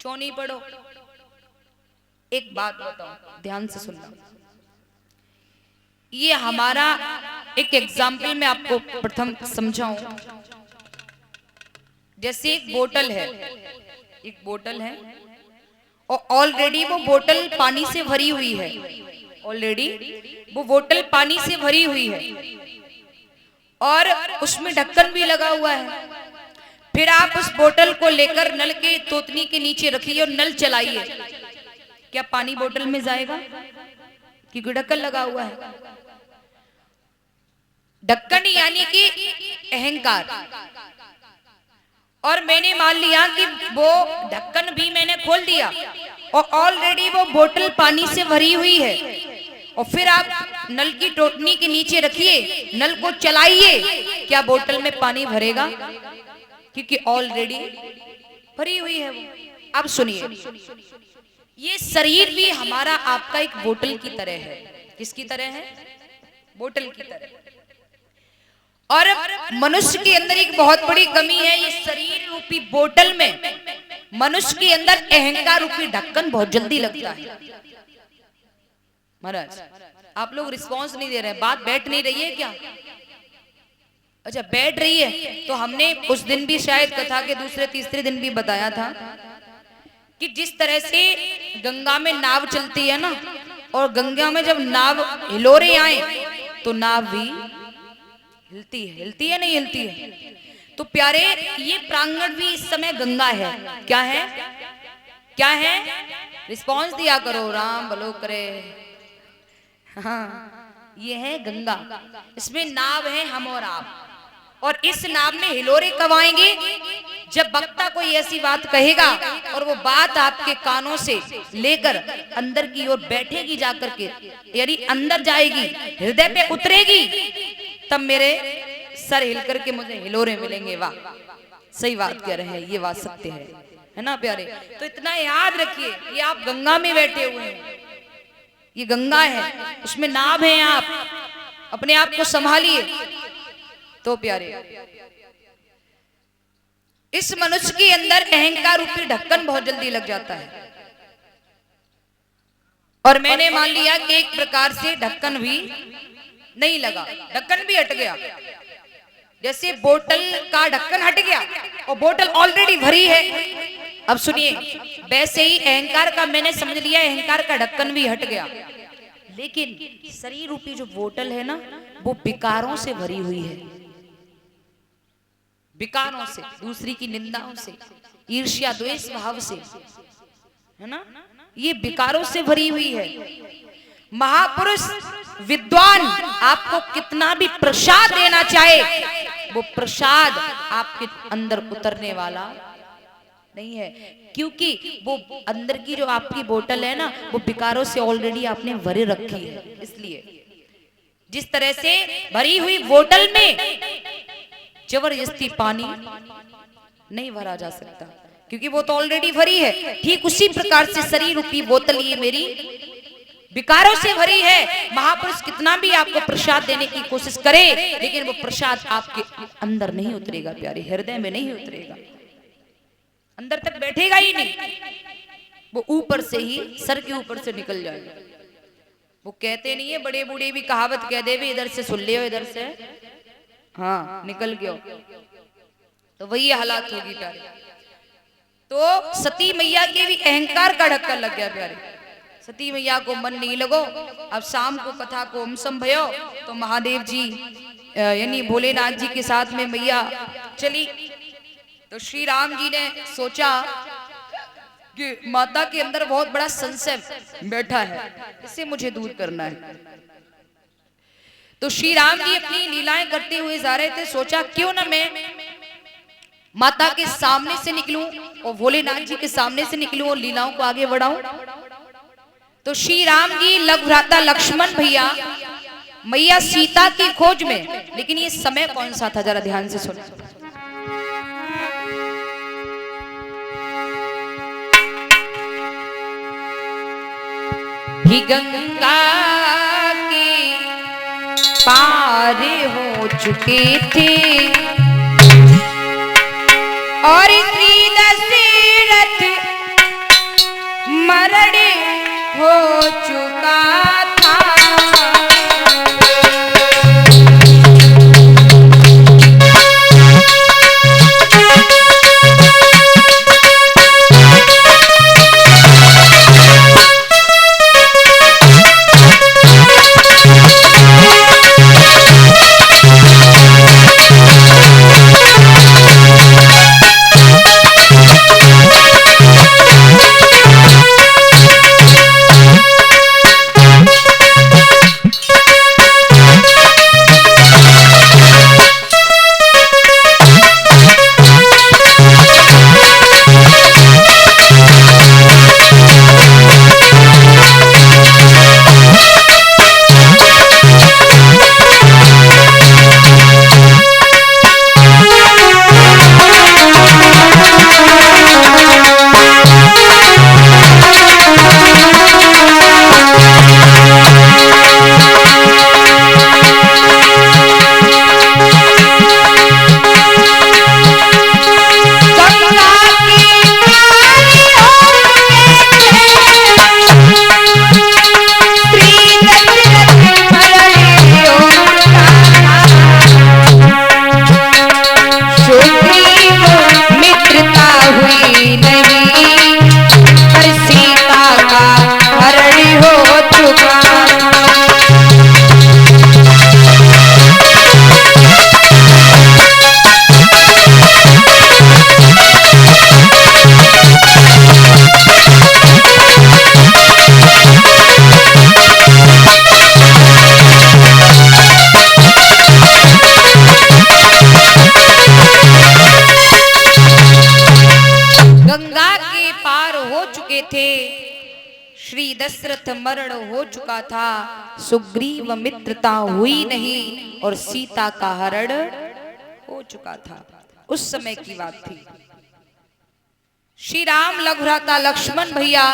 क्यों नहीं पढ़ो? एक बात बताओ, ध्यान से सुनना। ये हमारा एक एग्जाम्पल मैं आपको प्रथम समझाऊं। जैसे एक बोतल है, एक बोतल है और ऑलरेडी वो बोतल पानी से भरी हुई है। ऑलरेडी वो बोतल पानी से भरी हुई है और उसमें ढक्कन भी लगा हुआ है। फिर आप उस बोतल को लेकर नल के तोतनी के नीचे रखिए और नल चलाइए। क्या पानी बोतल में जाएगा? क्योंकि ढक्कन लगा हुआ है। ढक्कन यानी कि अहंकार। और मैंने मान लिया कि वो ढक्कन भी मैंने खोल दिया और ऑलरेडी वो बोतल पानी से भरी हुई है। और फिर आप नल की टोटनी के नीचे रखिए, नल को चलाइए, क्या बोतल में पानी भरेगा? क्योंकि ऑलरेडी भरी हुई है वो। अब सुनिए, ये शरीर भी हमारा आपका एक बोतल की तरह है। किसकी तरह है? बोतल की तरह। और मनुष्य के अंदर एक बहुत बड़ी कमी है, ये शरीर रूपी बोतल में मनुष्य के अंदर अहंकार रूपी ढक्कन बहुत जल्दी लगता है। महाराज आप लोग रिस्पांस नहीं दे रहे हैं, बात बैठ नहीं रही है क्या? अच्छा बैठ रही है। तो हमने उस दिन भी शायद कथा के दूसरे तीसरे दिन भी बताया था कि जिस तरह से गंगा में नाव चलती है ना, और गंगा में जब नाव हिलोरे आए तो नाव भी हिलती है। हिलती है नहीं हिलती है? तो प्यारे ये प्रांगण भी इस समय गंगा है। क्या है? क्या है? रिस्पांस दिया करो, राम भलो करे। हाँ ये है गंगा। इसमें नाव है हम और आप। और इस नाव में हिलोरे कब आएंगे? जब वक्ता कोई ऐसी बात कहेगा और वो बात आपके कानों से लेकर अंदर की ओर बैठेगी जाकर के, यानी अंदर जाएगी, हृदय पे उतरेगी, तब मेरे सर हिल करके मुझे हिलोरे मिलेंगे। वाह सही बात कह रहे हैं, ये बात सत्य है ना प्यारे? तो इतना याद रखिए, ये आप गंगा में बैठे हुए हैं, ये गंगा है, उसमें नाव है, आप अपने आप को संभालिए। तो प्यारे इस मनुष्य के अंदर अहंकार रूपी ढक्कन बहुत जल्दी लग जाता है। और मैंने मान लिया कि एक प्रकार से ढक्कन भी नहीं लगा, ढक्कन भी हट गया। जैसे बोतल का ढक्कन हट गया और बोतल ऑलरेडी भरी है। अब सुनिए, वैसे ही अहंकार का मैंने समझ लिया, अहंकार का ढक्कन भी हट गया। लेकिन शरीर रूपी जो बोतल है ना, वो विकारों से भरी हुई है। विकारों से, दूसरी की निंदाओं से, ईर्ष्या द्वेष भाव से, है ना? ये विकारों से भरी हुई है। महापुरुष विद्वान आपको कितना भी प्रसाद देना चाहे, वो प्रसाद आपके अंदर उतरने वाला नहीं है। क्योंकि वो अंदर की जो आपकी बोतल है ना, वो विकारों से ऑलरेडी आपने भरे रखी है। इसलिए जिस तरह से भरी हुई बोतल में जबरदस्ती पानी नहीं भरा जा सकता, क्योंकि वो तो ऑलरेडी भरी है। ठीक उसी प्रकार से शरीर रूपी बोतल ये मेरी विकारों से भरी है। महापुरुष कितना भी आपको प्रसाद देने की कोशिश करे, लेकिन वो प्रसाद आपके अंदर नहीं उतरेगा प्यारे, हृदय में नहीं उतरेगा, अंदर तक बैठेगा ही नहीं। वो ऊपर से ही, सर के ऊपर से निकल जाएगा। वो कहते नहीं है, बड़े बूढ़े भी कहावत कह दे भी, इधर से सुन लियो, इधर से हाँ निकल गयो। तो वही हालात होगी प्यारे। तो सती मैया के भी अहंकार का ढक्कन लग गया प्यारे। सती मैया को मन नहीं लगो। अब शाम को कथा को हम संभयो तो महादेव जी यानी भोलेनाथ जी के साथ में मैया चली। तो श्री राम जी ने सोचा कि माता के अंदर बहुत बड़ा संशय बैठा है, इसे मुझे दूर करना है। तो श्री राम जी अपनी लीलाएं करते हुए जा रहे थे। सोचा क्यों ना मैं माता के सामने से निकलूं और भोलेनाथ जी के सामने से निकलूं और लीलाओं को आगे बढ़ाऊं। तो श्री राम जी लघुभ्राता लक्ष्मण भैया मैया सीता की खोज में। लेकिन ये समय कौन सा था, जरा ध्यान से सुनो। कि गंगा के पार हो चुके थे और श्री दशरथ हो चुका था। श्री दशरथ मरण हो चुका था, सुग्रीव मित्रता हुई नहीं और सीता का हरण हो चुका था। उस समय की बात थी। श्री राम लघुराता लक्ष्मण भैया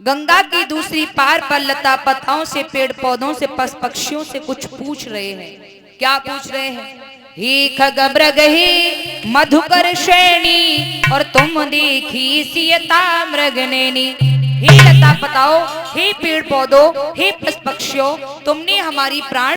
गंगा की दूसरी पार पर लता पताओं से, पेड़ पौधों से, पशु पक्षियों से कुछ पूछ रहे हैं। क्या पूछ रहे हैं? हे खगमृग हे मधुकर श्रेणी और तुम देखी सीता मृगनैनी। हे लता पताओ, हे पेड़ पौधों, हे पशु पक्षियों, तुमने हमारी प्राण